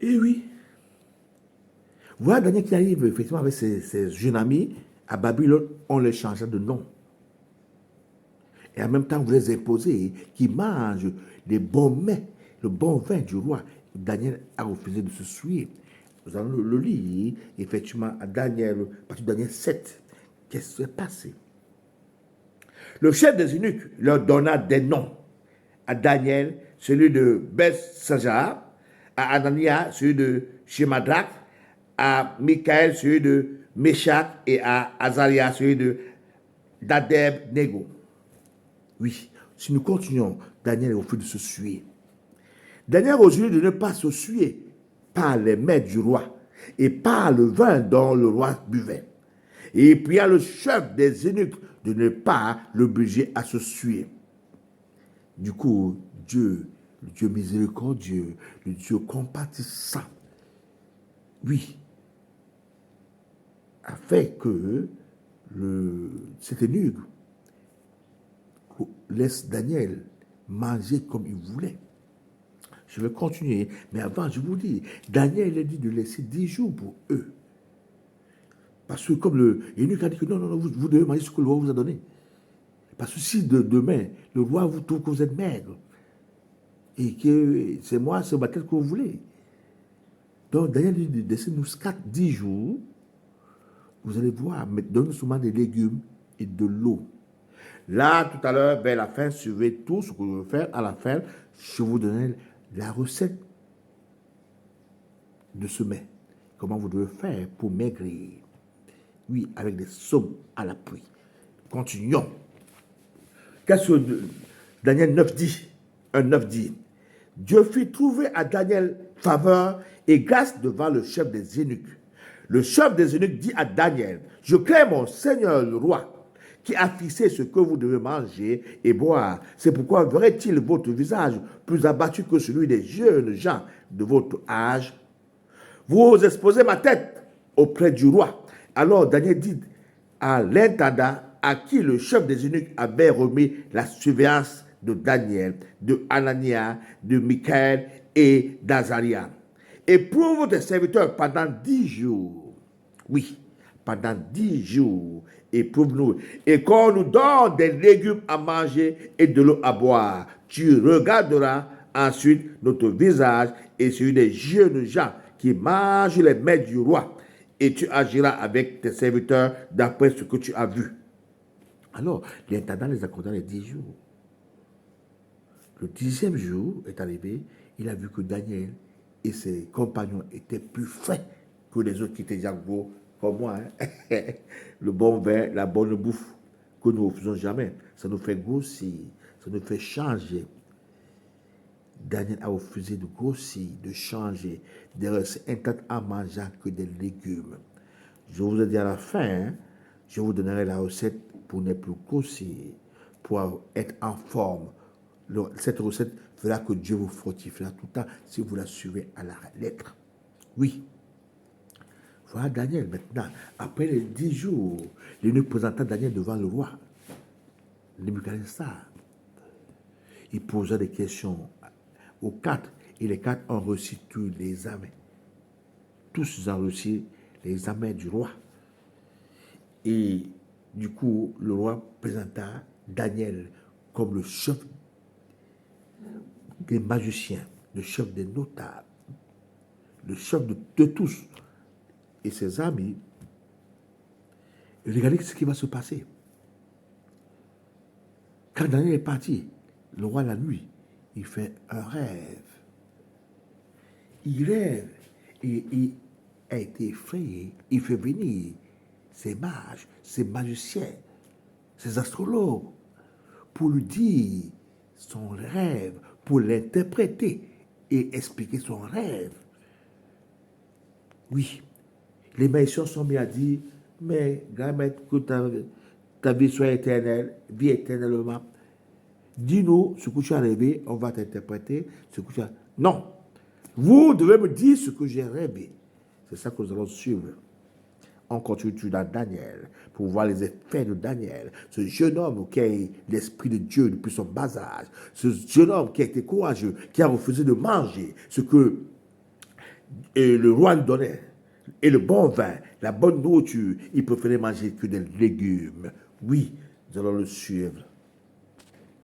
Et oui, voilà Daniel qui arrive effectivement avec ses jeunes amis à Babylone, on les changea de nom. Et en même temps, vous les imposez qu'ils mangent les bons mets, le bon vin du roi. Daniel a refusé de se souiller. Nous allons le lire, effectivement, à Daniel, à partir de Daniel 7. Qu'est-ce qui s'est passé? Le chef des eunuques leur donna des noms. À Daniel, celui de Belshazzar, à Anania, celui de Shemadrach, à Michael, celui de Meshach, et à Azaria, celui de Dadeb Nego. Oui, si nous continuons, Daniel refuse de se suer. Daniel refuse de ne pas se suer par les mets du roi et par le vin dont le roi buvait. Et il pria le chef des eunuques de ne pas l'obliger à se suer. Du coup, Dieu, le Dieu miséricordieux, le Dieu compatissant, oui, a fait que cet eunuque laisse Daniel manger comme il voulait. Je vais continuer, mais avant, je vous dis, Daniel a dit de laisser 10 jours pour eux. Parce que comme l'eunuque a dit que non, non, non, vous devez manger ce que le roi vous a donné. Parce que si demain, le roi vous trouve que vous êtes maigre, et que c'est moi, c'est ma tête que vous voulez. Donc Daniel dit de laisser nous 10 jours, vous allez voir, donne seulement des légumes et de l'eau. Là, tout à l'heure, vers la fin, suivez tout ce que je veux faire. À la fin, je vous donnerai la recette de ce mets. Comment vous devez faire pour maigrir. Oui, avec des sommes à l'appui. Continuons. Qu'est-ce que Daniel 9 dit? 1,9 dit. Dieu fit trouver à Daniel faveur et grâce devant le chef des eunuques. Le chef des eunuques dit à Daniel, je crains mon Seigneur le roi, qui a fixé ce que vous devez manger et boire. C'est pourquoi verrait-il votre visage plus abattu que celui des jeunes gens de votre âge? Vous exposez ma tête auprès du roi. Alors Daniel dit à l'intendant à qui le chef des eunuques avait remis la surveillance de Daniel, de Anania, de Michael et d'Azaria. Éprouve tes serviteurs pendant 10 jours. Oui, pendant 10 jours. Éprouve-nous. Et qu'on nous donne des légumes à manger et de l'eau à boire. Tu regarderas ensuite notre visage et celui des jeunes gens qui mangent les mets du roi. Et tu agiras avec tes serviteurs d'après ce que tu as vu. Alors, l'intendant les accorda les 10 jours. Le 10e jour est arrivé, il a vu que Daniel et ses compagnons étaient plus frais que les autres qui étaient déjà gros comme moi. Hein? Le bon vin, la bonne bouffe que nous ne faisons jamais, ça nous fait grossir, ça nous fait changer. Daniel a refusé de grossir, de changer, de rester intact en mangeant que des légumes. Je vous ai dit à la fin, hein, je vous donnerai la recette pour ne plus grossir, pour être en forme. Cette recette fera que Dieu vous fortifiera tout le temps si vous la suivez à la lettre. Oui. Voilà Daniel maintenant. Après les 10 jours, l'eunuque présenta Daniel devant le roi. Nebuchadnezzar. Il posa des questions aux 4 et les 4 ont reçu tous les examens. Tous ont reçu les examens du roi. Et du coup, le roi présenta Daniel comme le chef des magiciens, le chef des notables, le chef de tous. Et ses amis, regardez ce qui va se passer. Quand Daniel est parti, le roi la nuit, il fait un rêve. Il rêve et il a été effrayé. Il fait venir ses mages, ses magiciens, ses astrologues pour lui dire son rêve, pour l'interpréter et expliquer son rêve. Oui, les magiciens sont mis à dire, mais grand maître, que ta vie soit éternelle, vie éternellement. Dis-nous ce que tu as rêvé, on va t'interpréter ce que tu as. Non, vous devez me dire ce que j'ai rêvé. C'est ça que nous allons suivre. On continue dans Daniel pour voir les effets de Daniel. Ce jeune homme qui a l'esprit de Dieu depuis son bas âge. Ce jeune homme qui a été courageux, qui a refusé de manger ce que Et le roi lui donnait. Et le bon vin, la bonne nourriture, il préférait manger que des légumes. Oui, nous allons le suivre.